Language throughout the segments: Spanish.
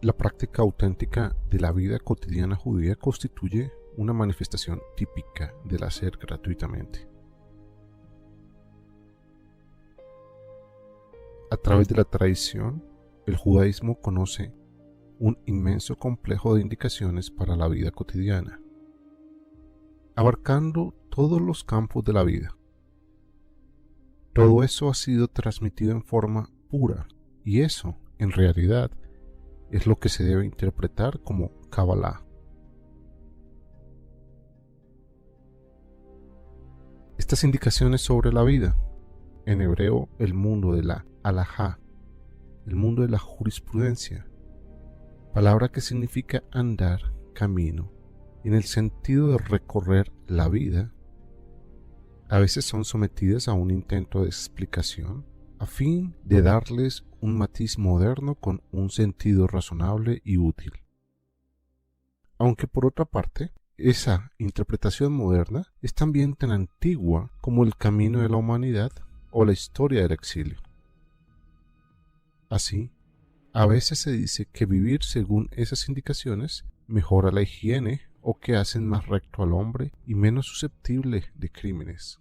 La práctica auténtica de la vida cotidiana judía constituye una manifestación típica del hacer gratuitamente. A través de la tradición, el judaísmo conoce un inmenso complejo de indicaciones para la vida cotidiana, abarcando todos los campos de la vida. Todo eso ha sido transmitido en forma pura, y eso, en realidad, es lo que se debe interpretar como Kabbalah. Estas indicaciones sobre la vida, en hebreo el mundo de la halajá, el mundo de la jurisprudencia, palabra que significa andar, camino, en el sentido de recorrer la vida, a veces son sometidas a un intento de explicación a fin de darles un matiz moderno con un sentido razonable y útil. Aunque por otra parte, esa interpretación moderna es también tan antigua como el camino de la humanidad o la historia del exilio. Así, a veces se dice que vivir según esas indicaciones mejora la higiene o que hacen más recto al hombre y menos susceptible de crímenes.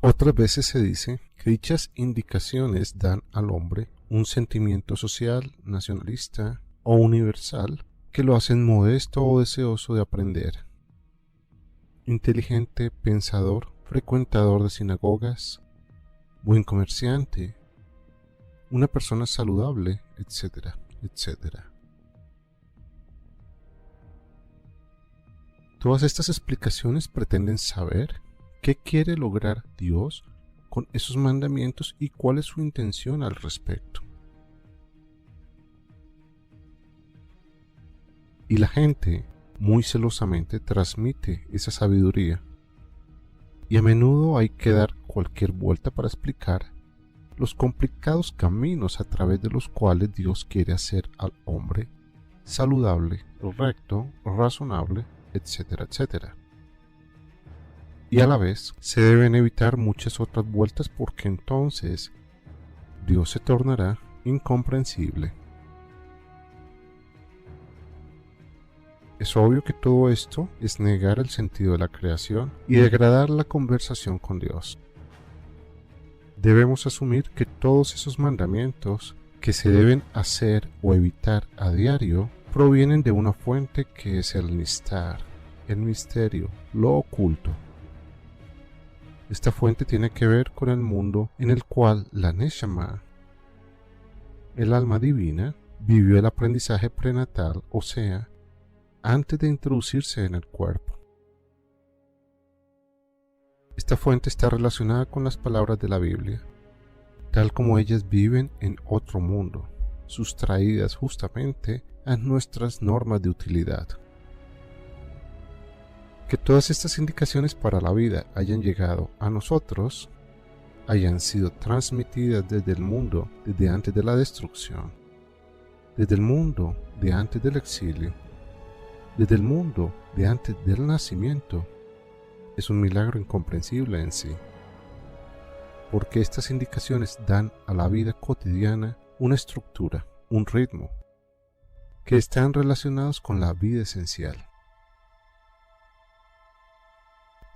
Otras veces se dice que dichas indicaciones dan al hombre un sentimiento social, nacionalista o universal que lo hacen modesto o deseoso de aprender. Inteligente, pensador, frecuentador de sinagogas, buen comerciante, una persona saludable, etcétera, etcétera. Todas estas explicaciones pretenden saber qué quiere lograr Dios con esos mandamientos y cuál es su intención al respecto. Y la gente muy celosamente transmite esa sabiduría, y a menudo hay que dar cualquier vuelta para explicar los complicados caminos a través de los cuales Dios quiere hacer al hombre saludable, recto, razonable, etcétera, etcétera. Y a la vez se deben evitar muchas otras vueltas porque entonces Dios se tornará incomprensible. Es obvio que todo esto es negar el sentido de la creación y degradar la conversación con Dios. Debemos asumir que todos esos mandamientos que se deben hacer o evitar a diario provienen de una fuente que es el Nistar, el misterio, lo oculto. Esta fuente tiene que ver con el mundo en el cual la Neshama, el alma divina, vivió el aprendizaje prenatal, o sea, antes de introducirse en el cuerpo. Esta fuente está relacionada con las palabras de la Biblia, tal como ellas viven en otro mundo, sustraídas justamente a nuestras normas de utilidad. Que todas estas indicaciones para la vida hayan llegado a nosotros, hayan sido transmitidas desde el mundo desde antes de la destrucción, desde el mundo de antes del exilio, desde el mundo de antes del nacimiento, es un milagro incomprensible en sí, porque estas indicaciones dan a la vida cotidiana una estructura, un ritmo, que están relacionados con la vida esencial.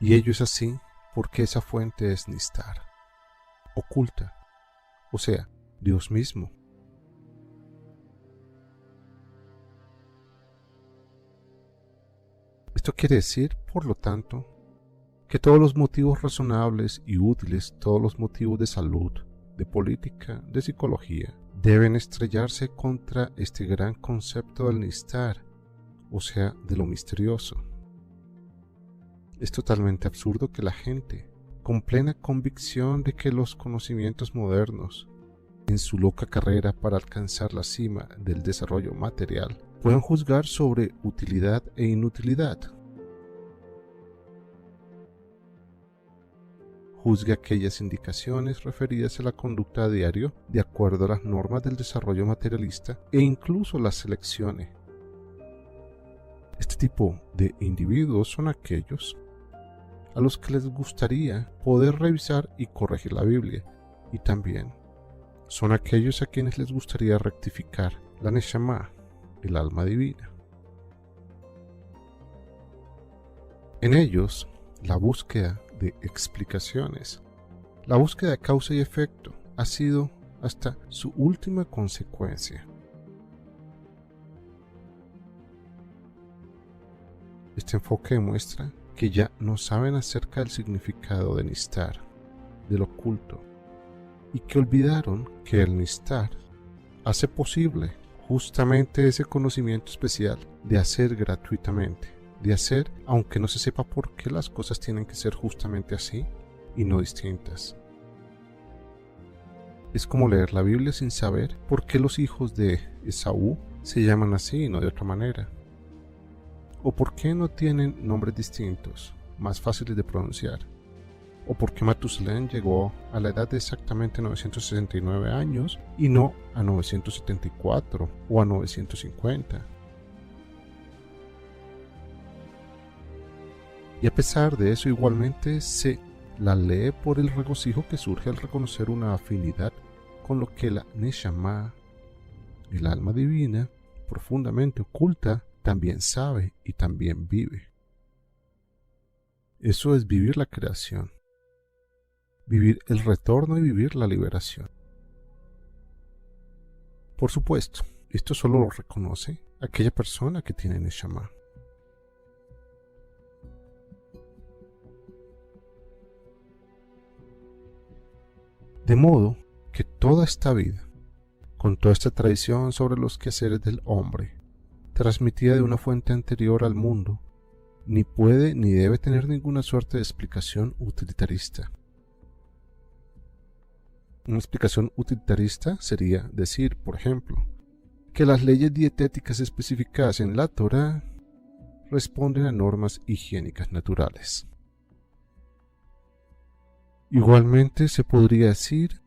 Y ello es así porque esa fuente es Nistar, oculta, o sea, Dios mismo. Esto quiere decir, por lo tanto, que todos los motivos razonables y útiles, todos los motivos de salud, de política, de psicología, deben estrellarse contra este gran concepto del Nistar, o sea, de lo misterioso. Es totalmente absurdo que la gente, con plena convicción de que los conocimientos modernos, en su loca carrera para alcanzar la cima del desarrollo material, puedan juzgar sobre utilidad e inutilidad. Juzgue aquellas indicaciones referidas a la conducta a diario de acuerdo a las normas del desarrollo materialista e incluso las seleccione. Este tipo de individuos son aquellos a los que les gustaría poder revisar y corregir la Biblia, y también son aquellos a quienes les gustaría rectificar la Neshama, el alma divina. En ellos, la búsqueda de explicaciones, la búsqueda de causa y efecto ha sido hasta su última consecuencia. Este enfoque demuestra que ya no saben acerca del significado de Nistar, del oculto, y que olvidaron que el Nistar hace posible justamente ese conocimiento especial de hacer gratuitamente, de hacer aunque no se sepa por qué las cosas tienen que ser justamente así y no distintas. Es como leer la Biblia sin saber por qué los hijos de Esaú se llaman así y no de otra manera. O por qué no tienen nombres distintos, más fáciles de pronunciar. O por qué Matusalén llegó a la edad de exactamente 969 años y no a 974 o a 950. Y a pesar de eso, igualmente se la lee por el regocijo que surge al reconocer una afinidad con lo que la Neshama, el alma divina, profundamente oculta, también sabe y también vive. Eso es vivir la creación, vivir el retorno y vivir la liberación. Por supuesto, esto solo lo reconoce aquella persona que tiene Neshama. De modo que toda esta vida, con toda esta tradición sobre los quehaceres del hombre, transmitida de una fuente anterior al mundo, ni puede ni debe tener ninguna suerte de explicación utilitarista. Una explicación utilitarista sería decir, por ejemplo, que las leyes dietéticas especificadas en la Torá responden a normas higiénicas naturales. Igualmente se podría decir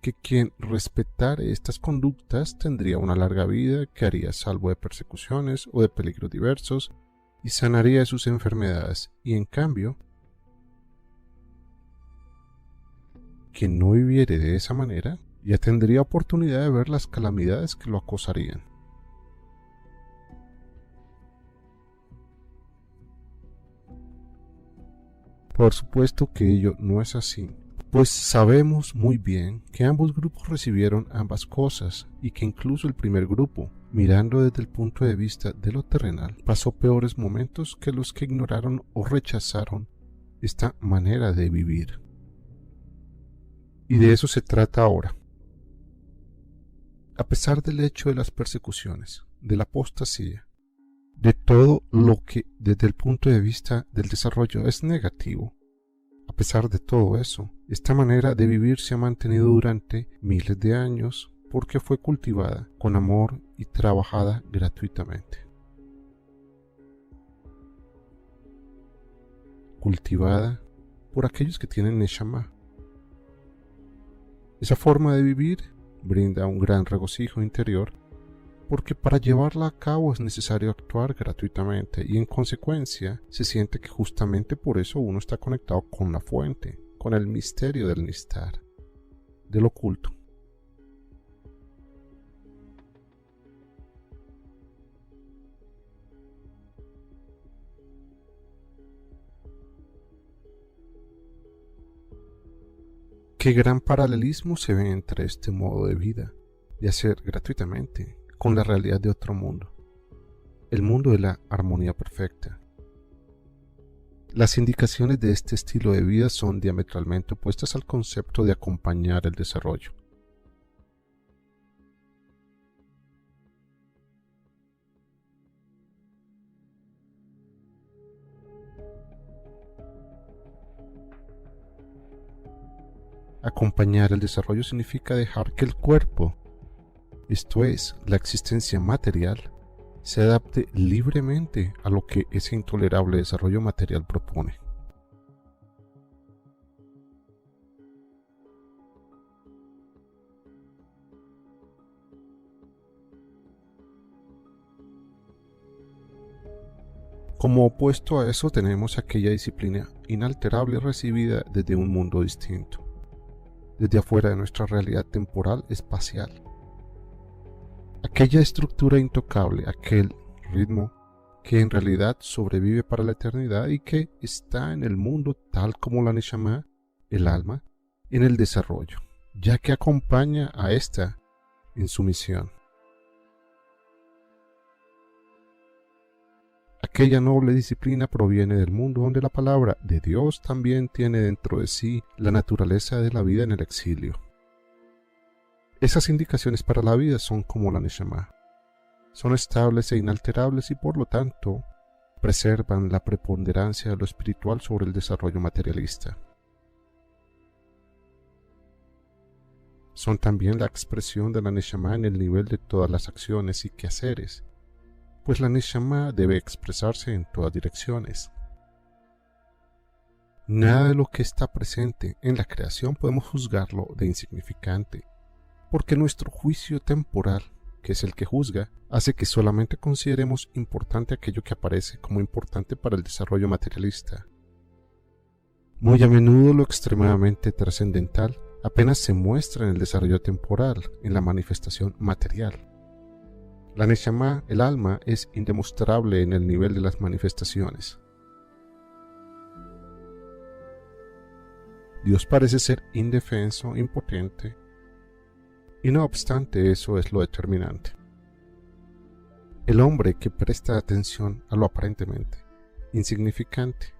que quien respetare estas conductas tendría una larga vida, quedaría salvo de persecuciones o de peligros diversos y sanaría de sus enfermedades, y en cambio, quien no viviere de esa manera ya tendría oportunidad de ver las calamidades que lo acosarían. Por supuesto que ello no es así, pues sabemos muy bien que ambos grupos recibieron ambas cosas y que incluso el primer grupo, mirando desde el punto de vista de lo terrenal, pasó peores momentos que los que ignoraron o rechazaron esta manera de vivir. Y de eso se trata ahora. A pesar del hecho de las persecuciones, de la apostasía, de todo lo que desde el punto de vista del desarrollo es negativo, a pesar de todo eso, esta manera de vivir se ha mantenido durante miles de años porque fue cultivada con amor y trabajada gratuitamente. Cultivada por aquellos que tienen Neshama. Esa forma de vivir brinda un gran regocijo interior porque para llevarla a cabo es necesario actuar gratuitamente y en consecuencia se siente que justamente por eso uno está conectado con la fuente, con el misterio del Nistar, del oculto. Qué gran paralelismo se ve entre este modo de vida, de hacer gratuitamente, con la realidad de otro mundo, el mundo de la armonía perfecta. Las indicaciones de este estilo de vida son diametralmente opuestas al concepto de acompañar el desarrollo. Acompañar el desarrollo significa dejar que el cuerpo, esto es, la existencia material, se adapte libremente a lo que ese intolerable desarrollo material propone. Como opuesto a eso tenemos aquella disciplina inalterable recibida desde un mundo distinto, desde afuera de nuestra realidad temporal espacial. Aquella estructura intocable, aquel ritmo que en realidad sobrevive para la eternidad y que está en el mundo tal como la Neshama, el alma, en el desarrollo, ya que acompaña a esta en su misión. Aquella noble disciplina proviene del mundo donde la palabra de Dios también tiene dentro de sí la naturaleza de la vida en el exilio. Esas indicaciones para la vida son como la Neshama. Son estables e inalterables y por lo tanto preservan la preponderancia de lo espiritual sobre el desarrollo materialista. Son también la expresión de la Neshama en el nivel de todas las acciones y quehaceres, pues la Neshama debe expresarse en todas direcciones. Nada de lo que está presente en la creación podemos juzgarlo de insignificante, porque nuestro juicio temporal, que es el que juzga, hace que solamente consideremos importante aquello que aparece como importante para el desarrollo materialista. Muy a menudo lo extremadamente trascendental apenas se muestra en el desarrollo temporal, en la manifestación material. La Neshama, el alma, es indemostrable en el nivel de las manifestaciones. Dios parece ser indefenso, impotente, y no obstante eso es lo determinante. El hombre que presta atención a lo aparentemente insignificante,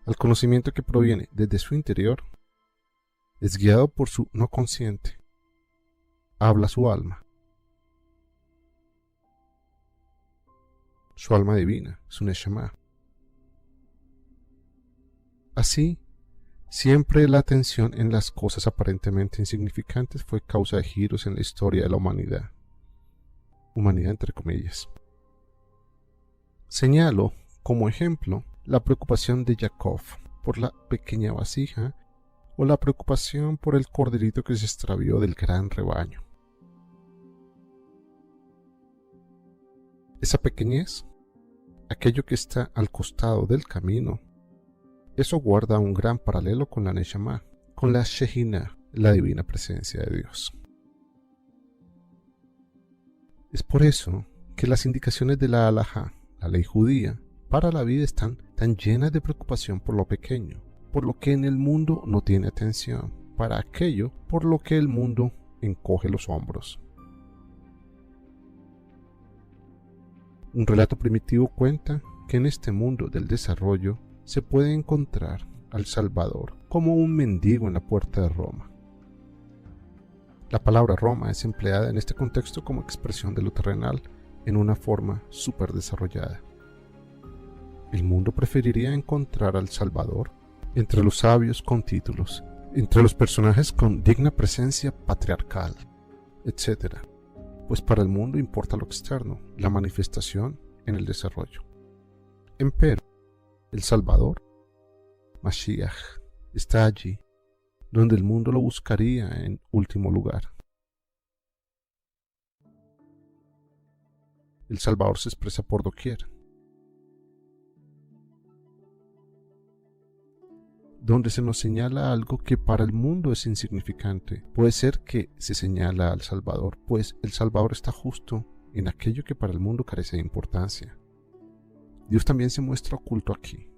al conocimiento que proviene desde su interior, es guiado por su no consciente, habla su alma divina, su Neshama. Así, siempre la atención en las cosas aparentemente insignificantes fue causa de giros en la historia de la humanidad. Humanidad entre comillas. Señalo, como ejemplo, la preocupación de Jacob por la pequeña vasija o la preocupación por el corderito que se extravió del gran rebaño. Esa pequeñez, aquello que está al costado del camino, eso guarda un gran paralelo con la Neshama, con la Shejina, la divina presencia de Dios. Es por eso que las indicaciones de la Halajá, la ley judía, para la vida están tan llenas de preocupación por lo pequeño, por lo que en el mundo no tiene atención, para aquello por lo que el mundo encoge los hombros. Un relato primitivo cuenta que en este mundo del desarrollo se puede encontrar al Salvador como un mendigo en la puerta de Roma. La palabra Roma es empleada en este contexto como expresión de lo terrenal en una forma súper desarrollada. El mundo preferiría encontrar al Salvador entre los sabios con títulos, entre los personajes con digna presencia patriarcal, etc. Pues para el mundo importa lo externo, la manifestación en el desarrollo. Empero, el Salvador, Mashiach, está allí, donde el mundo lo buscaría en último lugar. El Salvador se expresa por doquier. Donde se nos señala algo que para el mundo es insignificante, puede ser que se señala al Salvador, pues el Salvador está justo en aquello que para el mundo carece de importancia. Dios también se muestra oculto aquí.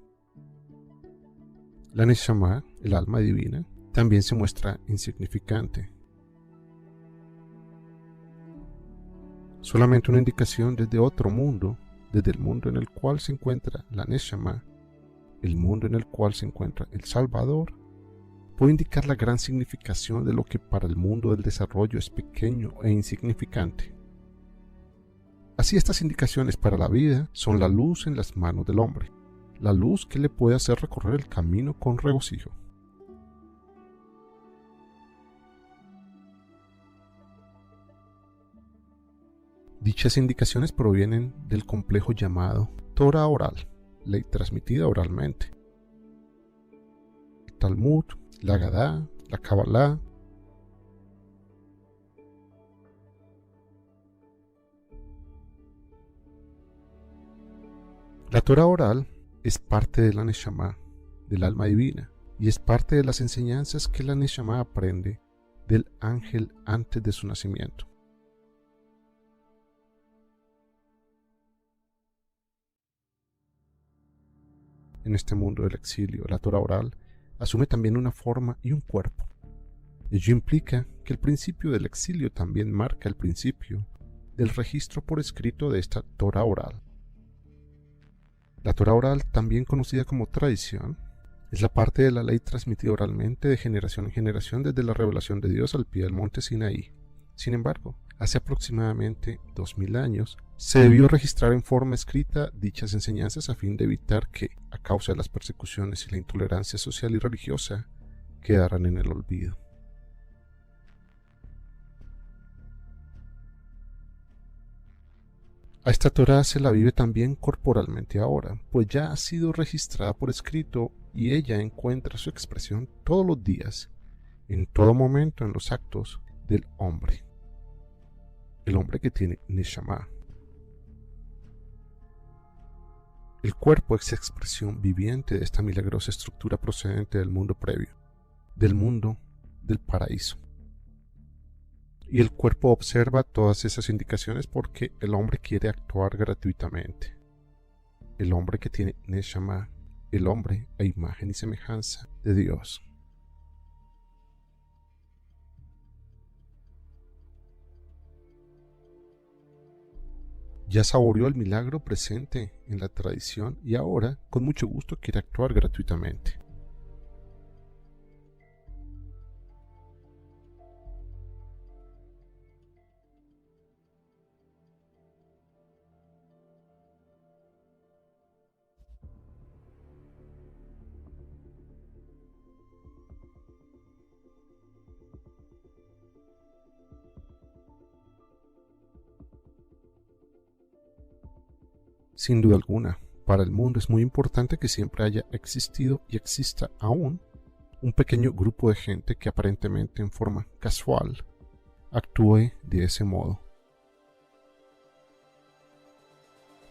La Neshama, el alma divina, también se muestra insignificante. Solamente una indicación desde otro mundo, desde el mundo en el cual se encuentra la Neshama, el mundo en el cual se encuentra el Salvador, puede indicar la gran significación de lo que para el mundo del desarrollo es pequeño e insignificante. Así estas indicaciones para la vida son la luz en las manos del hombre, la luz que le puede hacer recorrer el camino con regocijo. Dichas indicaciones provienen del complejo llamado Torah oral, ley transmitida oralmente. El Talmud, la Agadá, la Kabbalah. La Torah oral es parte de la Neshama, del alma divina, y es parte de las enseñanzas que la Neshama aprende del ángel antes de su nacimiento. En este mundo del exilio, la Torah oral asume también una forma y un cuerpo. Ello implica que el principio del exilio también marca el principio del registro por escrito de esta Torah oral. La Torah oral, también conocida como tradición, es la parte de la ley transmitida oralmente de generación en generación desde la revelación de Dios al pie del monte Sinaí. Sin embargo, hace aproximadamente 2000 años, se debió registrar en forma escrita dichas enseñanzas a fin de evitar que, a causa de las persecuciones y la intolerancia social y religiosa, quedaran en el olvido. A esta Torá se la vive también corporalmente ahora, pues ya ha sido registrada por escrito y ella encuentra su expresión todos los días, en todo momento en los actos del hombre. El hombre que tiene Neshama. El cuerpo es expresión viviente de esta milagrosa estructura procedente del mundo previo, del mundo del paraíso. Y el cuerpo observa todas esas indicaciones porque el hombre quiere actuar gratuitamente. El hombre que tiene Neshama, el hombre a imagen y semejanza de Dios. Ya saboreó el milagro presente en la tradición y ahora, con mucho gusto, quiere actuar gratuitamente. Sin duda alguna, para el mundo es muy importante que siempre haya existido y exista aún un pequeño grupo de gente que aparentemente en forma casual actúe de ese modo,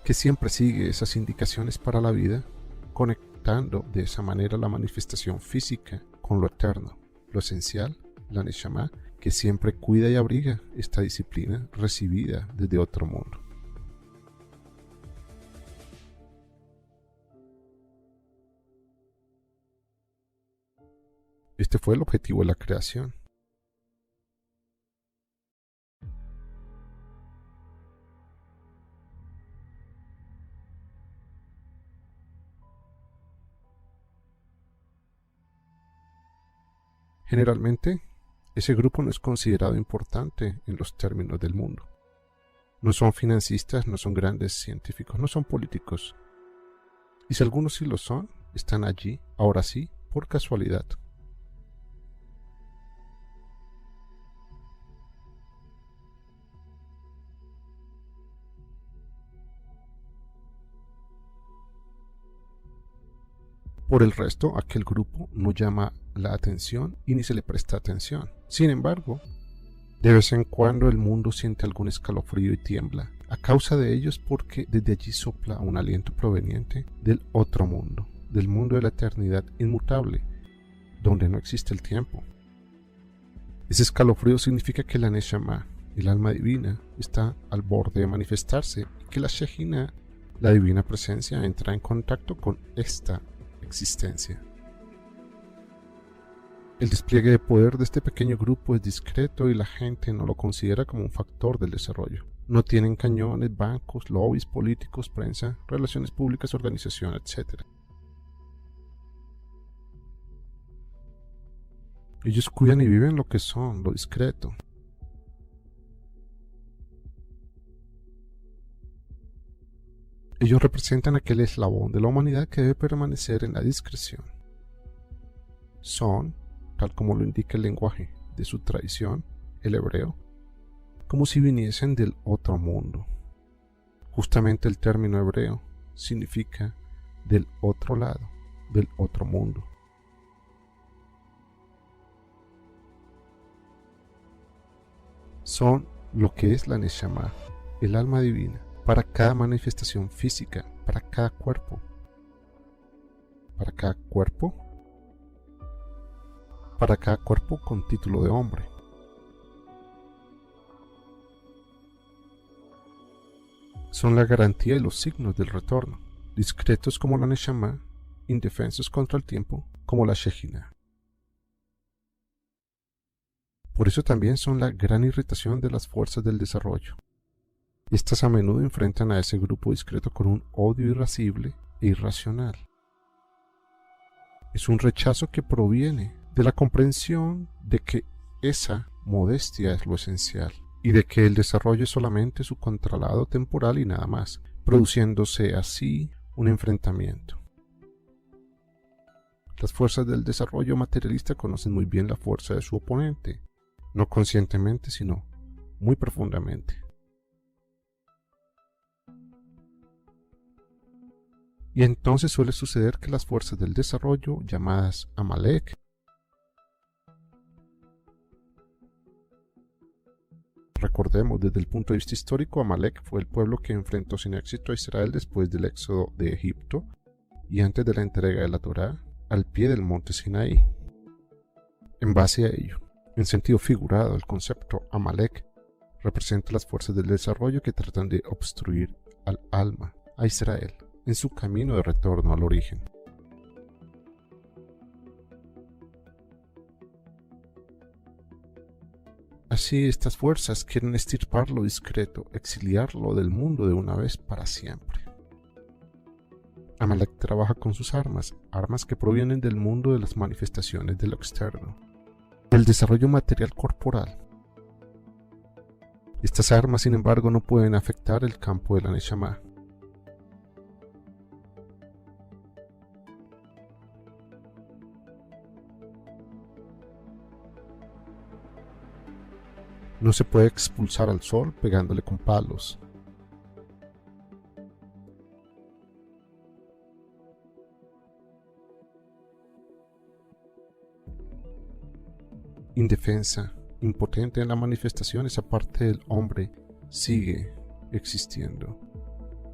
que siempre sigue esas indicaciones para la vida, conectando de esa manera la manifestación física con lo eterno, lo esencial, la Neshama, que siempre cuida y abriga esta disciplina recibida desde otro mundo. Este fue el objetivo de la creación. Generalmente, ese grupo no es considerado importante en los términos del mundo. No son financistas, no son grandes científicos, no son políticos. Y si algunos sí lo son, están allí, ahora sí, por casualidad. Por el resto, aquel grupo no llama la atención y ni se le presta atención. Sin embargo, de vez en cuando el mundo siente algún escalofrío y tiembla, a causa de ellos porque desde allí sopla un aliento proveniente del otro mundo, del mundo de la eternidad inmutable, donde no existe el tiempo. Ese escalofrío significa que la Neshama, el alma divina, está al borde de manifestarse y que la Shejina, la divina presencia, entra en contacto con esta existencia. El despliegue de poder de este pequeño grupo es discreto y la gente no lo considera como un factor del desarrollo. No tienen cañones, bancos, lobbies políticos, prensa, relaciones públicas, organización, etc. Ellos cuidan y viven lo que son, lo discreto. Ellos representan aquel eslabón de la humanidad que debe permanecer en la discreción. Son, tal como lo indica el lenguaje de su tradición, el hebreo, como si viniesen del otro mundo. Justamente el término hebreo significa del otro lado, del otro mundo. Son lo que es la Neshama, el alma divina, para cada manifestación física, para cada cuerpo. Para cada cuerpo para cada cuerpo con título de hombre. Son la garantía y los signos del retorno, discretos como la Neshama, indefensos contra el tiempo como la Shejina. Por eso también son la gran irritación de las fuerzas del desarrollo. Estas a menudo enfrentan a ese grupo discreto con un odio irascible e irracional. Es un rechazo que proviene de la comprensión de que esa modestia es lo esencial y de que el desarrollo es solamente su contralado temporal y nada más, produciéndose así un enfrentamiento. Las fuerzas del desarrollo materialista conocen muy bien la fuerza de su oponente, no conscientemente, sino muy profundamente. Y entonces suele suceder que las fuerzas del desarrollo, llamadas Amalek, recordemos, desde el punto de vista histórico, Amalek fue el pueblo que enfrentó sin éxito a Israel después del éxodo de Egipto y antes de la entrega de la Torá al pie del monte Sinaí. En base a ello, en sentido figurado, el concepto Amalek representa las fuerzas del desarrollo que tratan de obstruir al alma, a Israel, en su camino de retorno al origen. Así, estas fuerzas quieren extirpar lo discreto, exiliarlo del mundo de una vez para siempre. Amalek trabaja con sus armas que provienen del mundo de las manifestaciones de lo externo, del desarrollo material corporal. Estas armas, sin embargo, no pueden afectar el campo de la Neshama. No se puede expulsar al sol pegándole con palos. Indefensa, impotente en la manifestación, esa parte del hombre sigue existiendo,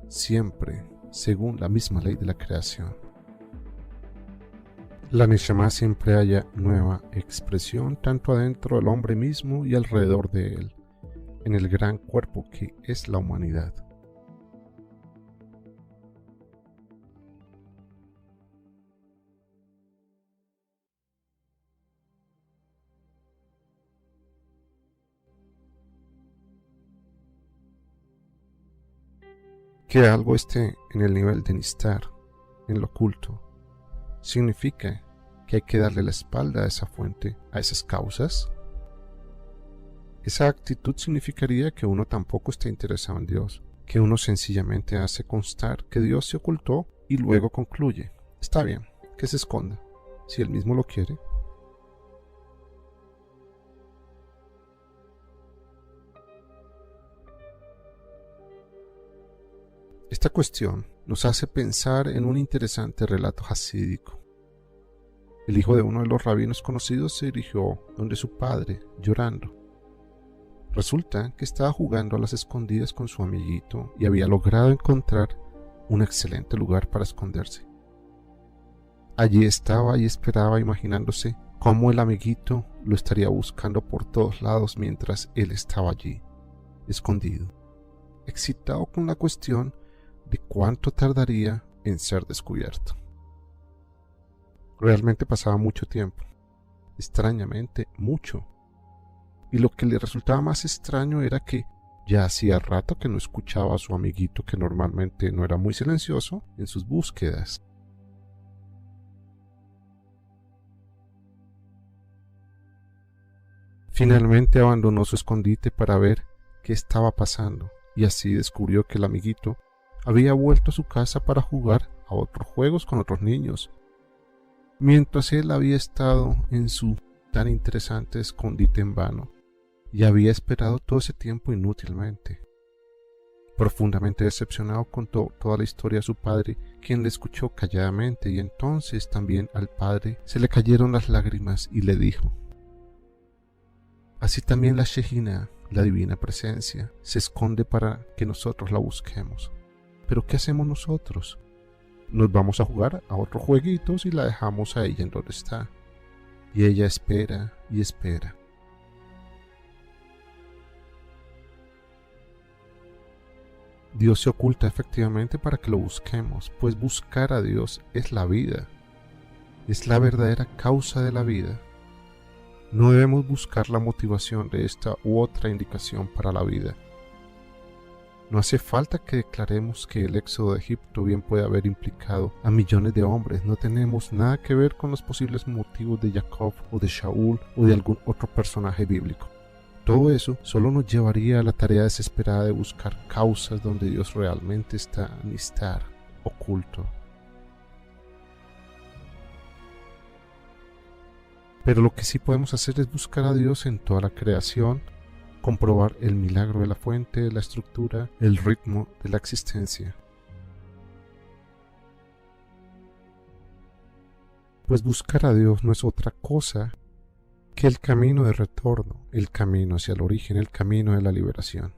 siempre según la misma ley de la creación. La Neshama siempre halla nueva expresión tanto adentro del hombre mismo y alrededor de él, en el gran cuerpo que es la humanidad. Que algo esté en el nivel de Nistar, en lo oculto, significa que hay que darle la espalda a esa fuente, a esas causas. Esa actitud significaría que uno tampoco está interesado en Dios, que uno sencillamente hace constar que Dios se ocultó y luego concluye, está bien, que se esconda, si él mismo lo quiere. Esta cuestión nos hace pensar en un interesante relato hasídico. El hijo de uno de los rabinos conocidos se dirigió donde su padre, llorando. Resulta que estaba jugando a las escondidas con su amiguito y había logrado encontrar un excelente lugar para esconderse. Allí estaba y esperaba, imaginándose cómo el amiguito lo estaría buscando por todos lados mientras él estaba allí, escondido, excitado con la cuestión de cuánto tardaría en ser descubierto. Realmente pasaba mucho tiempo, extrañamente mucho, y lo que le resultaba más extraño era que ya hacía rato que no escuchaba a su amiguito, que normalmente no era muy silencioso en sus búsquedas. Finalmente abandonó su escondite para ver qué estaba pasando, y así descubrió que el amiguito había vuelto a su casa para jugar a otros juegos con otros niños, mientras él había estado en su tan interesante escondite en vano y había esperado todo ese tiempo inútilmente. Profundamente decepcionado contó toda la historia a su padre, quien le escuchó calladamente, y entonces también al padre se le cayeron las lágrimas y le dijo: así también la Shejina, la divina presencia, se esconde para que nosotros la busquemos. ¿Pero qué hacemos nosotros? Nos vamos a jugar a otros jueguitos y la dejamos a ella en donde está. y ella espera y espera. Dios se oculta efectivamente para que lo busquemos, pues buscar a Dios es la vida, es la verdadera causa de la vida. No debemos buscar la motivación de esta u otra indicación para la vida. No hace falta que declaremos que el éxodo de Egipto bien puede haber implicado a millones de hombres. No tenemos nada que ver con los posibles motivos de Jacob o de Shaul o de algún otro personaje bíblico. Todo eso solo nos llevaría a la tarea desesperada de buscar causas donde Dios realmente está nistar, oculto. Pero lo que sí podemos hacer es buscar a Dios en toda la creación, comprobar el milagro de la fuente, la estructura, el ritmo de la existencia. Pues buscar a Dios no es otra cosa que el camino de retorno, el camino hacia el origen, el camino de la liberación.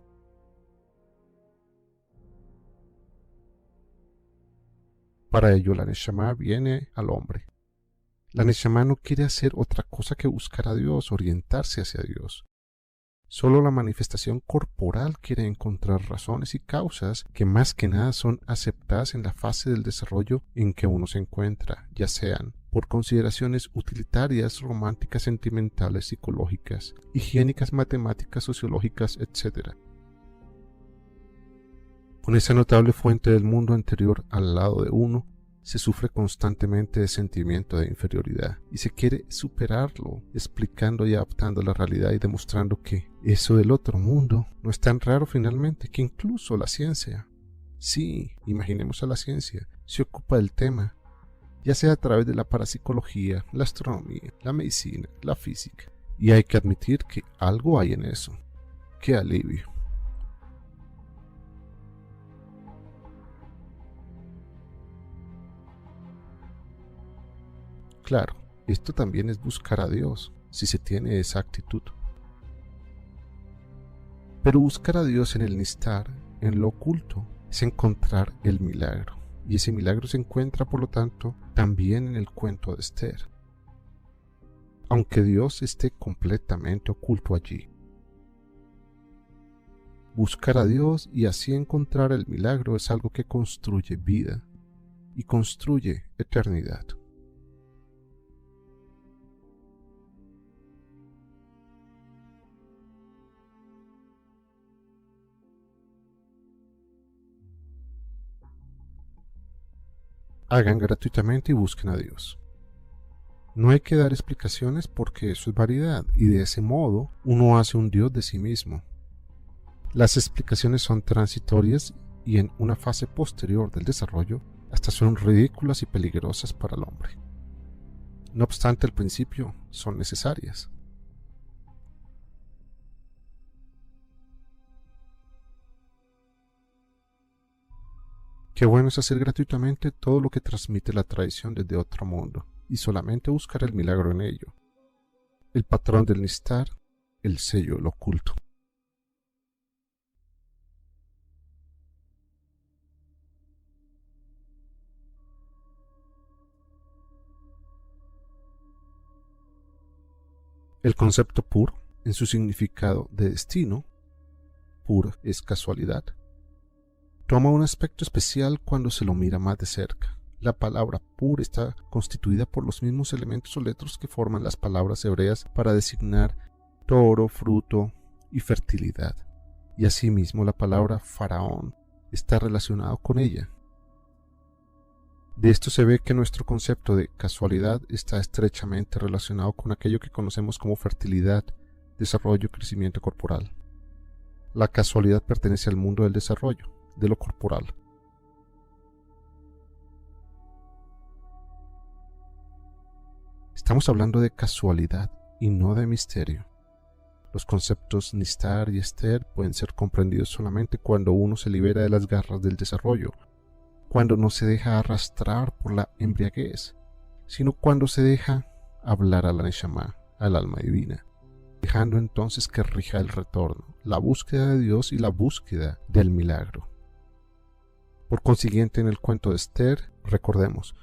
Para ello la Neshama viene al hombre. La Neshama no quiere hacer otra cosa que buscar a Dios, orientarse hacia Dios. Solo la manifestación corporal quiere encontrar razones y causas que más que nada son aceptadas en la fase del desarrollo en que uno se encuentra, ya sean por consideraciones utilitarias, románticas, sentimentales, psicológicas, higiénicas, matemáticas, sociológicas, etc. Con esa notable fuente del mundo anterior al lado de uno, se sufre constantemente de sentimiento de inferioridad y se quiere superarlo, explicando y adaptando la realidad y demostrando que eso del otro mundo no es tan raro finalmente, que incluso la ciencia, sí, imaginemos a la ciencia, se ocupa del tema, ya sea a través de la parapsicología, la astronomía, la medicina, la física, y hay que admitir que algo hay en eso. ¡Qué alivio! Claro, esto también es buscar a Dios, si se tiene esa actitud. Pero buscar a Dios en el nistar, en lo oculto, es encontrar el milagro. Y ese milagro se encuentra, por lo tanto, también en el cuento de Esther. Aunque Dios esté completamente oculto allí. Buscar a Dios y así encontrar el milagro es algo que construye vida y construye eternidad. Hagan gratuitamente y busquen a Dios. No hay que dar explicaciones porque eso es variedad y de ese modo uno hace un Dios de sí mismo. Las explicaciones son transitorias y en una fase posterior del desarrollo hasta son ridículas y peligrosas para el hombre. No obstante, al principio son necesarias. Qué bueno es hacer gratuitamente todo lo que transmite la tradición desde otro mundo, y solamente buscar el milagro en ello. El patrón del nistar, el sello, lo oculto. El concepto pur, en su significado de destino, pur es casualidad, toma un aspecto especial cuando se lo mira más de cerca. La palabra pur está constituida por los mismos elementos o letras que forman las palabras hebreas para designar toro, fruto y fertilidad. Y asimismo la palabra faraón está relacionado con ella. De esto se ve que nuestro concepto de casualidad está estrechamente relacionado con aquello que conocemos como fertilidad, desarrollo y crecimiento corporal. La casualidad pertenece al mundo del desarrollo, de lo corporal. Estamos hablando de casualidad y no de misterio. Los conceptos nistar y Esther pueden ser comprendidos solamente cuando uno se libera de las garras del desarrollo, cuando no se deja arrastrar por la embriaguez, sino cuando se deja hablar a la Neshama, al alma divina, dejando entonces que rija el retorno, la búsqueda de Dios y la búsqueda del milagro. Por consiguiente, en el cuento de Esther, recordemos,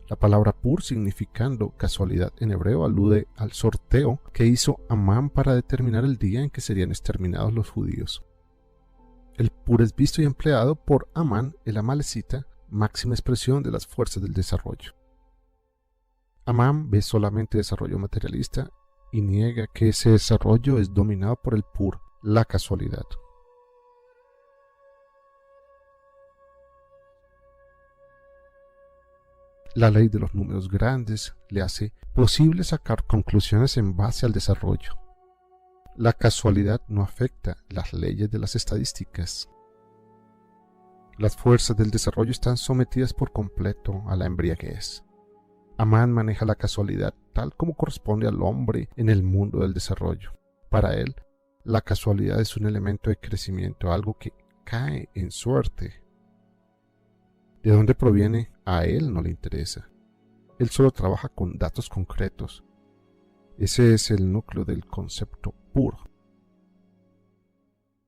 La palabra pur, significando casualidad en hebreo, alude al sorteo que hizo Amán para determinar el día en que serían exterminados los judíos. El pur es visto y empleado por Amán, el amalecita, máxima expresión de las fuerzas del desarrollo. Amán ve solamente desarrollo materialista y niega que ese desarrollo es dominado por el pur, la casualidad. La ley de los números grandes le hace posible sacar conclusiones en base al desarrollo. La casualidad no afecta las leyes de las estadísticas. Las fuerzas del desarrollo están sometidas por completo a la embriaguez. Amán maneja la casualidad tal como corresponde al hombre en el mundo del desarrollo. Para él, la casualidad es un elemento de crecimiento, algo que cae en suerte. ¿De dónde proviene? A él no le interesa. Él solo trabaja con datos concretos. Ese es el núcleo del concepto puro.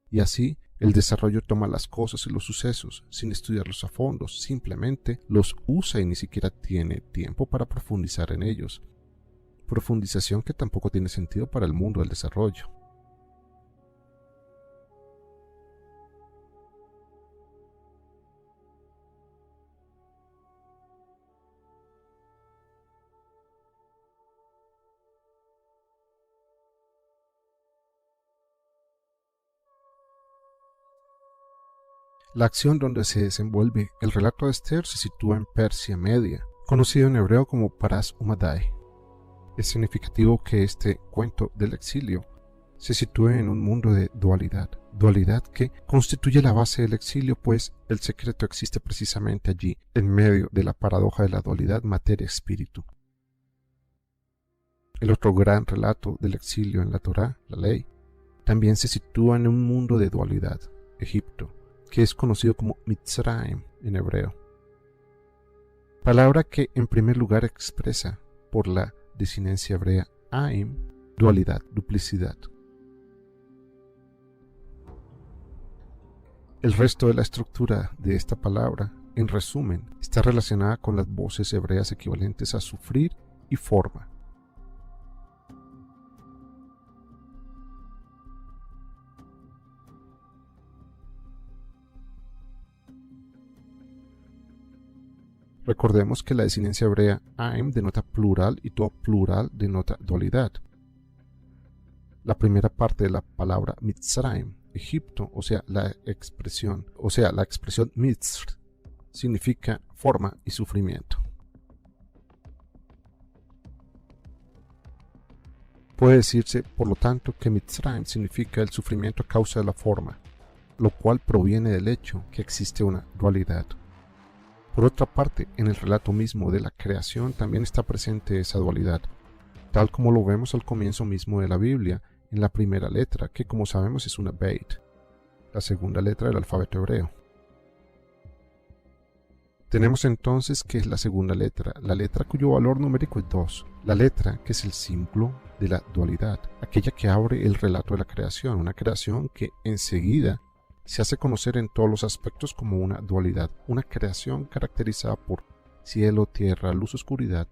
Y así, el desarrollo toma las cosas y los sucesos sin estudiarlos a fondo, simplemente los usa y ni siquiera tiene tiempo para profundizar en ellos. Profundización que tampoco tiene sentido para el mundo del desarrollo. La acción donde se desenvuelve el relato de Esther se sitúa en Persia Media, conocido en hebreo como Paras Umadai. Es significativo que este cuento del exilio se sitúe en un mundo de dualidad que constituye la base del exilio, pues el secreto existe precisamente allí, en medio de la paradoja de la dualidad materia-espíritu. El otro gran relato del exilio en la Torá, la ley, también se sitúa en un mundo de dualidad, Egipto, que es conocido como Mitzrayim en hebreo, palabra que en primer lugar expresa por la desinencia hebrea Aim, dualidad, duplicidad. El resto de la estructura de esta palabra, en resumen, está relacionada con las voces hebreas equivalentes a sufrir y forma. Recordemos que la desinencia hebrea Aim denota plural y todo plural denota dualidad. La primera parte de la palabra Mitzrayim, Egipto, o sea, la expresión Mitzr, significa forma y sufrimiento. Puede decirse, por lo tanto, que Mitzrayim significa el sufrimiento a causa de la forma, lo cual proviene del hecho que existe una dualidad. Por otra parte, en el relato mismo de la creación también está presente esa dualidad, tal como lo vemos al comienzo mismo de la Biblia, en la primera letra, que como sabemos es una Beit, la segunda letra del alfabeto hebreo. Tenemos entonces que es la segunda letra, la letra cuyo valor numérico es 2, la letra que es el símbolo de la dualidad, aquella que abre el relato de la creación, una creación que enseguida se hace conocer en todos los aspectos como una dualidad, una creación caracterizada por cielo, tierra, luz, oscuridad,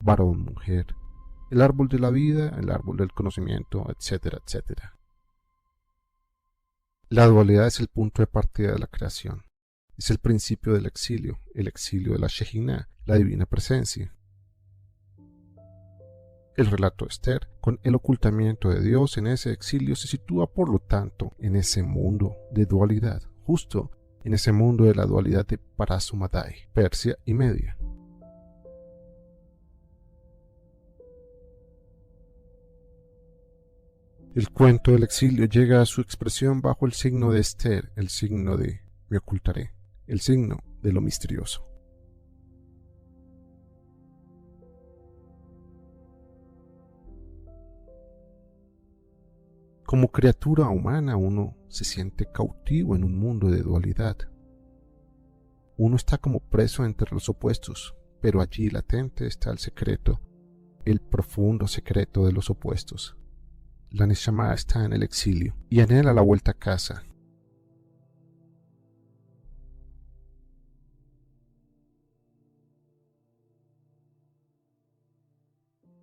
varón, mujer, el árbol de la vida, el árbol del conocimiento, etcétera, etcétera. La dualidad es el punto de partida de la creación, es el principio del exilio, el exilio de la Shejinah, la divina presencia. El relato de Esther, con el ocultamiento de Dios en ese exilio, se sitúa por lo tanto en ese mundo de dualidad, justo en ese mundo de la dualidad de Paras Umadai, Persia y Media. El cuento del exilio llega a su expresión bajo el signo de Esther, el signo de me ocultaré, el signo de lo misterioso. Como criatura humana uno se siente cautivo en un mundo de dualidad. Uno está como preso entre los opuestos, pero allí latente está el secreto, el profundo secreto de los opuestos. La Neshama está en el exilio y anhela la vuelta a casa.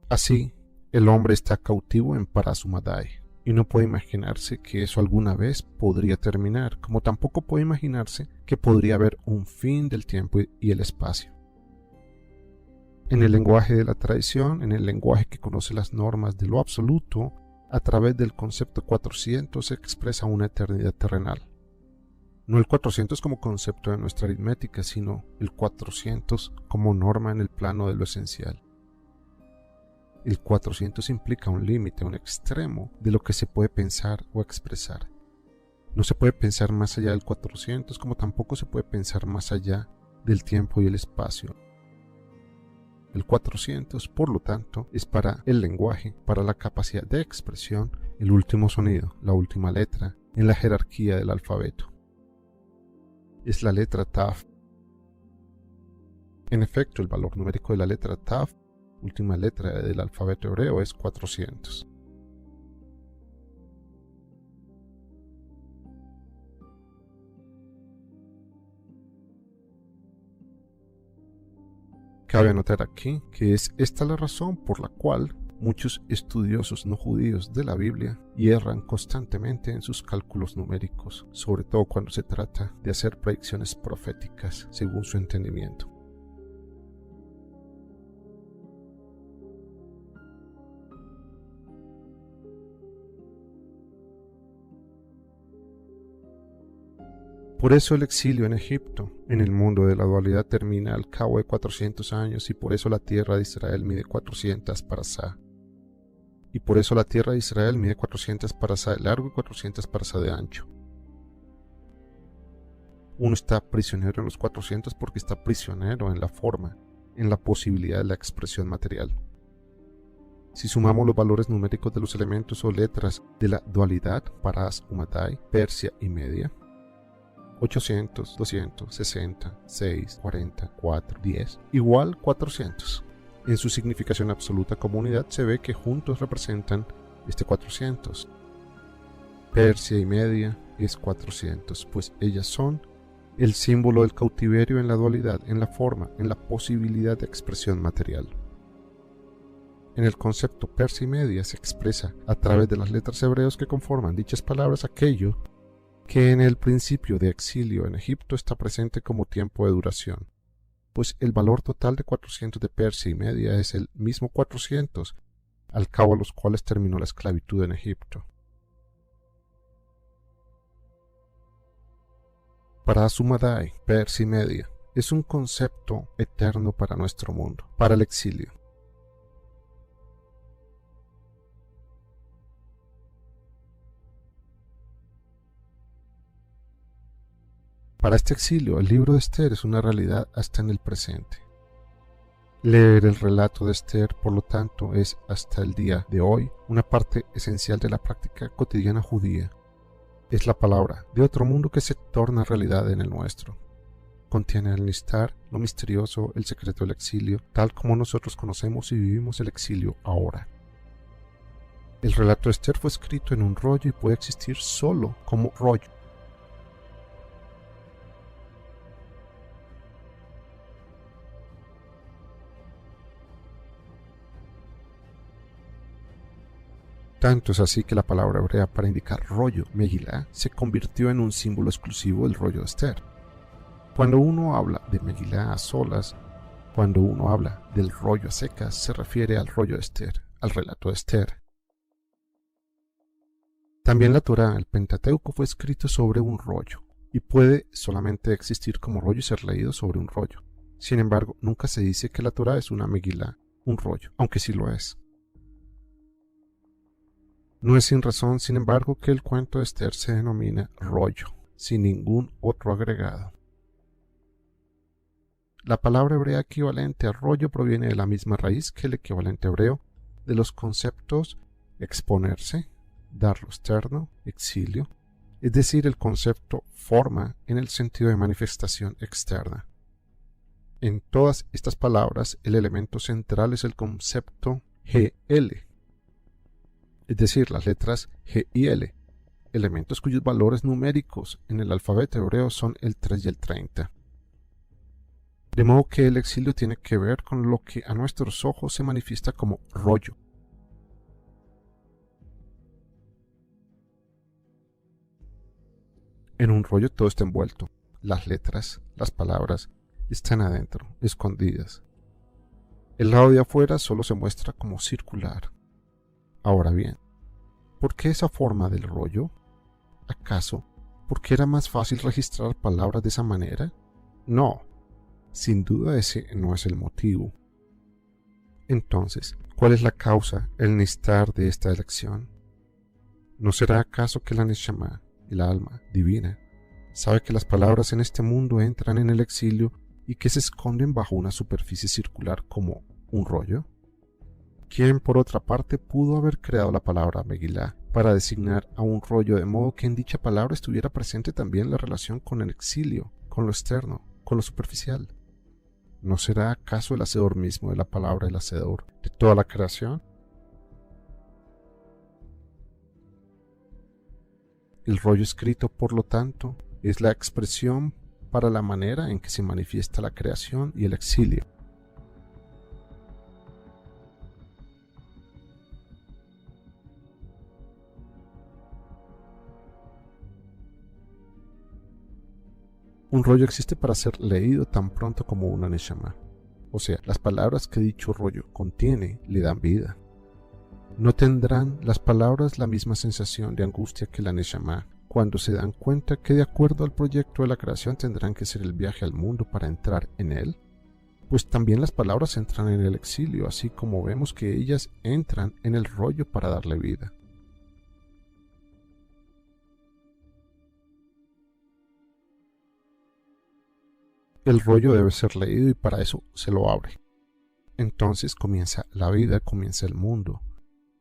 Así, el hombre está cautivo en Parasumadai, y no puede imaginarse que eso alguna vez podría terminar, como tampoco puede imaginarse que podría haber un fin del tiempo y el espacio. En el lenguaje de la tradición, en el lenguaje que conoce las normas de lo absoluto, a través del concepto 400 se expresa una eternidad terrenal. No el 400 como concepto de nuestra aritmética, sino el 400 como norma en el plano de lo esencial. El 400 implica un límite, un extremo de lo que se puede pensar o expresar. No se puede pensar más allá del 400, como tampoco se puede pensar más allá del tiempo y el espacio. El 400, por lo tanto, es para el lenguaje, para la capacidad de expresión, el último sonido, la última letra en la jerarquía del alfabeto. Es la letra Taf. En efecto, el valor numérico de la letra Taf, última letra del alfabeto hebreo, es 400. Cabe anotar aquí que es esta la razón por la cual muchos estudiosos no judíos de la Biblia hierran constantemente en sus cálculos numéricos, sobre todo cuando se trata de hacer predicciones proféticas según su entendimiento. Por eso el exilio en Egipto, en el mundo de la dualidad, termina al cabo de 400 años, y por eso la tierra de Israel mide 400 parasá. Y por eso la tierra de Israel mide 400 parasá de largo y 400 parasá de ancho. Uno está prisionero en los 400 porque está prisionero en la forma, en la posibilidad de la expresión material. Si sumamos los valores numéricos de los elementos o letras de la dualidad, Paras, Umadai, Persia y Media, 800, 200, 60, 6, 40, 4, 10, igual 400. En su significación absoluta como unidad se ve que juntos representan este 400. Persia y Media es 400, pues ellas son el símbolo del cautiverio en la dualidad, en la forma, en la posibilidad de expresión material. En el concepto Persia y Media se expresa a través de las letras hebreos que conforman dichas palabras aquello que en el principio de exilio en Egipto está presente como tiempo de duración, pues el valor total de 400 de Persia y Media es el mismo 400, al cabo de los cuales terminó la esclavitud en Egipto. Parasumadai, Persia y Media, es un concepto eterno para nuestro mundo, para el exilio. Para este exilio, el libro de Esther es una realidad hasta en el presente. Leer el relato de Esther, por lo tanto, es hasta el día de hoy una parte esencial de la práctica cotidiana judía. Es la palabra de otro mundo que se torna realidad en el nuestro. Contiene el Nistar, lo misterioso, el secreto del exilio, tal como nosotros conocemos y vivimos el exilio ahora. El relato de Esther fue escrito en un rollo y puede existir solo como rollo. Tanto es así que la palabra hebrea para indicar rollo, Megilá, se convirtió en un símbolo exclusivo del rollo de Esther. Cuando uno habla de Megilá a solas, cuando uno habla del rollo a secas, se refiere al rollo de Esther, al relato de Esther. También la Torá, el Pentateuco, fue escrito sobre un rollo, y puede solamente existir como rollo y ser leído sobre un rollo. Sin embargo, nunca se dice que la Torá es una Megilá, un rollo, aunque sí lo es. No es sin razón, sin embargo, que el cuento de Esther se denomina rollo, sin ningún otro agregado. La palabra hebrea equivalente a rollo proviene de la misma raíz que el equivalente hebreo de los conceptos exponerse, dar lo externo, exilio, es decir, el concepto forma en el sentido de manifestación externa. En todas estas palabras, el elemento central es el concepto GL, es decir, las letras G y L, elementos cuyos valores numéricos en el alfabeto hebreo son el 3 y el 30. De modo que el exilio tiene que ver con lo que a nuestros ojos se manifiesta como rollo. En un rollo todo está envuelto. Las letras, las palabras, están adentro, escondidas. El lado de afuera solo se muestra como circular. Ahora bien, ¿por qué esa forma del rollo? ¿Acaso porque era más fácil registrar palabras de esa manera? No, sin duda ese no es el motivo. Entonces, ¿cuál es la causa, el nestar de esta elección? ¿No será acaso que la Neshama, el alma divina, sabe que las palabras en este mundo entran en el exilio y que se esconden bajo una superficie circular como un rollo? ¿Quién, por otra parte, pudo haber creado la palabra Megilá para designar a un rollo de modo que en dicha palabra estuviera presente también la relación con el exilio, con lo externo, con lo superficial? ¿No será acaso el hacedor mismo de la palabra el hacedor de toda la creación? El rollo escrito, por lo tanto, es la expresión para la manera en que se manifiesta la creación y el exilio. Un rollo existe para ser leído tan pronto como una neshama. O sea, las palabras que dicho rollo contiene le dan vida. No tendrán las palabras la misma sensación de angustia que la neshama cuando se dan cuenta que de acuerdo al proyecto de la creación tendrán que hacer el viaje al mundo para entrar en él. Pues también las palabras entran en el exilio, así como vemos que ellas entran en el rollo para darle vida. El rollo debe ser leído y para eso se lo abre. Entonces comienza la vida, comienza el mundo,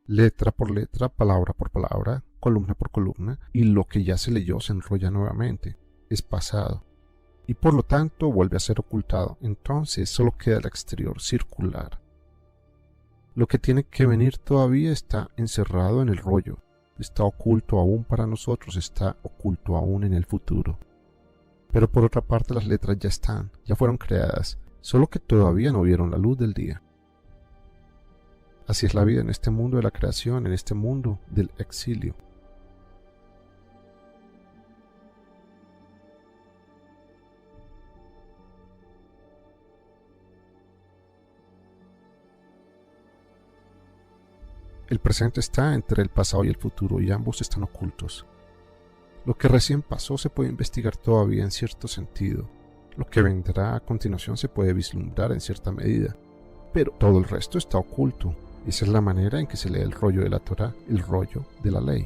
letra por letra, palabra por palabra, columna por columna, y lo que ya se leyó se enrolla nuevamente, es pasado, y por lo tanto vuelve a ser ocultado. Entonces solo queda el exterior circular. Lo que tiene que venir todavía está encerrado en el rollo, está oculto aún para nosotros, está oculto aún en el futuro. Pero por otra parte las letras ya están, ya fueron creadas, solo que todavía no vieron la luz del día. Así es la vida en este mundo de la creación, en este mundo del exilio. El presente está entre el pasado y el futuro y ambos están ocultos. Lo que recién pasó se puede investigar todavía en cierto sentido. Lo que vendrá a continuación se puede vislumbrar en cierta medida. Pero todo el resto está oculto. Esa es la manera en que se lee el rollo de la Torá, el rollo de la ley.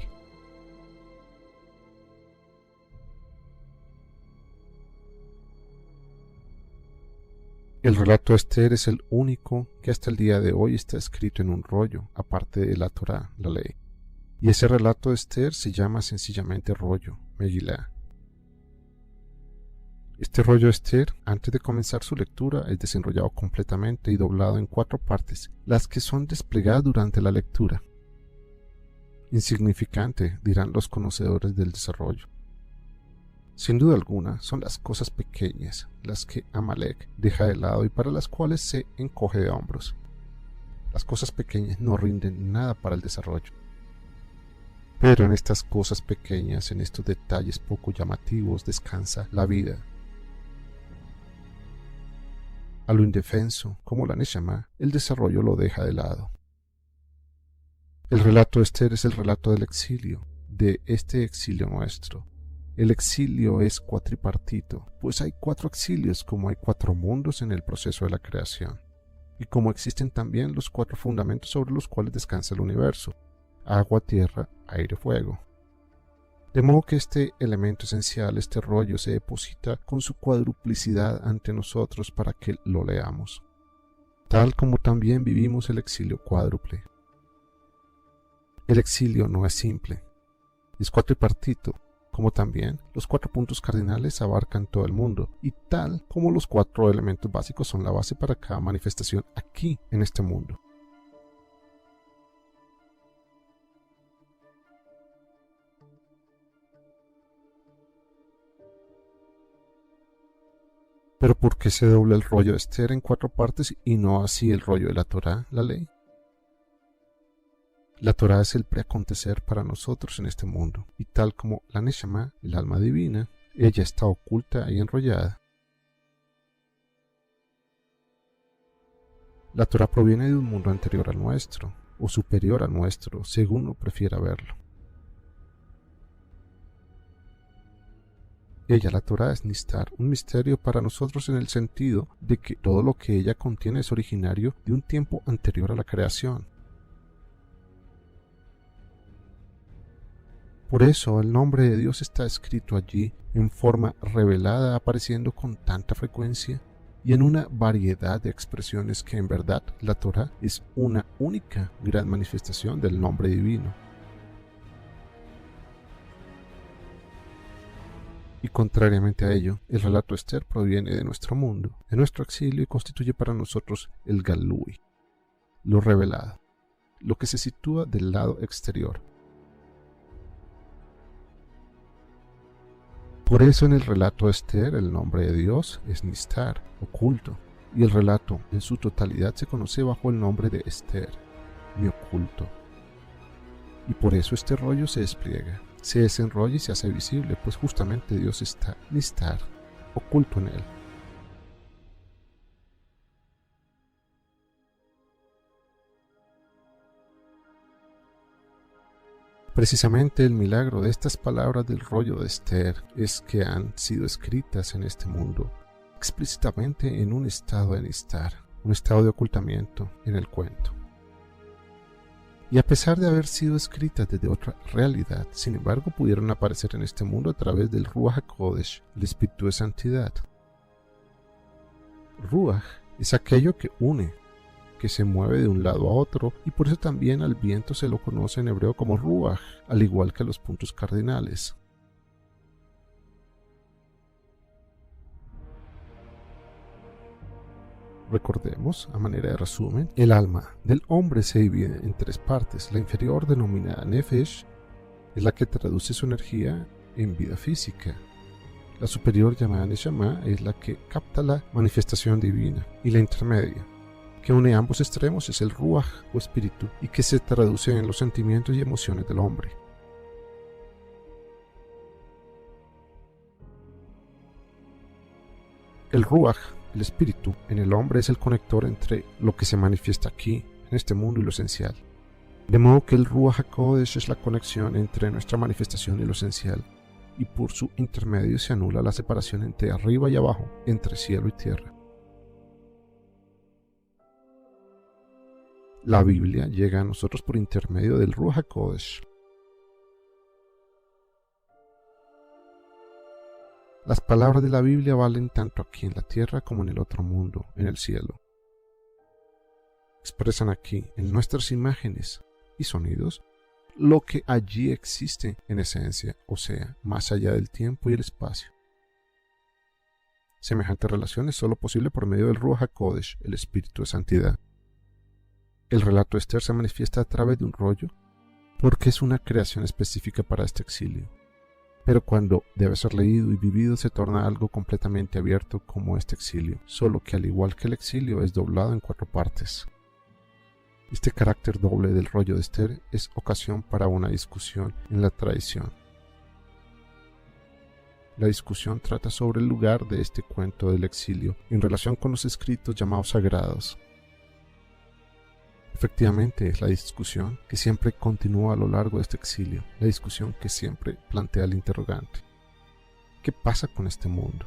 El relato de Esther es el único que hasta el día de hoy está escrito en un rollo, aparte de la Torá, la ley. Y ese relato de Esther se llama sencillamente rollo, Megilá. Este rollo de Esther, antes de comenzar su lectura, es desenrollado completamente y doblado en 4 partes, las que son desplegadas durante la lectura. Insignificante, dirán los conocedores del desarrollo. Sin duda alguna, son las cosas pequeñas las que Amalek deja de lado y para las cuales se encoge de hombros. Las cosas pequeñas no rinden nada para el desarrollo. Pero en estas cosas pequeñas, en estos detalles poco llamativos, descansa la vida. A lo indefenso, como la Neshama, el desarrollo lo deja de lado. El relato de Esther es el relato del exilio, de este exilio nuestro. El exilio es cuatripartito, pues hay 4 exilios como hay 4 mundos en el proceso de la creación, y como existen también los 4 fundamentos sobre los cuales descansa el universo: agua, tierra, aire, fuego. De modo que este elemento esencial, este rollo, se deposita con su cuadruplicidad ante nosotros para que lo leamos, tal como también vivimos el exilio cuádruple. El exilio no es simple, es cuatripartito, como también los 4 puntos cardinales abarcan todo el mundo, y tal como los 4 elementos básicos son la base para cada manifestación aquí en este mundo. Pero ¿por qué se dobla el rollo de Esther en 4 partes y no así el rollo de la Torá, la ley? La Torá es el preacontecer para nosotros en este mundo, y tal como la Neshama, el alma divina, ella está oculta y enrollada. La Torá proviene de un mundo anterior al nuestro, o superior al nuestro, según uno prefiera verlo. Ella, la Torá, es Nistar, un misterio para nosotros en el sentido de que todo lo que ella contiene es originario de un tiempo anterior a la creación. Por eso el nombre de Dios está escrito allí en forma revelada, apareciendo con tanta frecuencia y en una variedad de expresiones que en verdad la Torá es una única gran manifestación del nombre divino. Y contrariamente a ello, el relato Esther proviene de nuestro mundo, de nuestro exilio, y constituye para nosotros el Galui, lo revelado, lo que se sitúa del lado exterior. Por eso en el relato Esther el nombre de Dios es Nistar, oculto, y el relato en su totalidad se conoce bajo el nombre de Esther, mi oculto. Y por eso este rollo se despliega, se desenrolla y se hace visible, pues justamente Dios está Nistar, oculto en él. Precisamente el milagro de estas palabras del rollo de Esther es que han sido escritas en este mundo, explícitamente en un estado de Nistar, un estado de ocultamiento en el cuento. Y a pesar de haber sido escritas desde otra realidad, sin embargo pudieron aparecer en este mundo a través del Ruach HaKodesh, el Espíritu de Santidad. Ruach es aquello que une, que se mueve de un lado a otro, y por eso también al viento se lo conoce en hebreo como Ruach, al igual que a los puntos cardinales. Recordemos, a manera de resumen, el alma del hombre se divide en 3 partes. La inferior, denominada Nefesh, es la que traduce su energía en vida física. La superior, llamada Neshama, es la que capta la manifestación divina. Y la intermedia, que une ambos extremos, es el Ruach o espíritu, y que se traduce en los sentimientos y emociones del hombre. El Ruach, el espíritu, en el hombre es el conector entre lo que se manifiesta aquí, en este mundo, y lo esencial. De modo que el Ruach HaKodesh es la conexión entre nuestra manifestación y lo esencial, y por su intermedio se anula la separación entre arriba y abajo, entre cielo y tierra. La Biblia llega a nosotros por intermedio del Ruach HaKodesh. Las palabras de la Biblia valen tanto aquí en la tierra como en el otro mundo, en el cielo. Expresan aquí, en nuestras imágenes y sonidos, lo que allí existe en esencia, o sea, más allá del tiempo y el espacio. Semejante relación es solo posible por medio del Ruach HaKodesh, el Espíritu de Santidad. El relato Esther se manifiesta a través de un rollo porque es una creación específica para este exilio. Pero cuando debe ser leído y vivido se torna algo completamente abierto como este exilio, solo que al igual que el exilio es doblado en 4 partes. Este carácter doble del rollo de Esther es ocasión para una discusión en la tradición. La discusión trata sobre el lugar de este cuento del exilio en relación con los escritos llamados sagrados. Efectivamente, es la discusión que siempre continúa a lo largo de este exilio, la discusión que siempre plantea el interrogante. ¿Qué pasa con este mundo?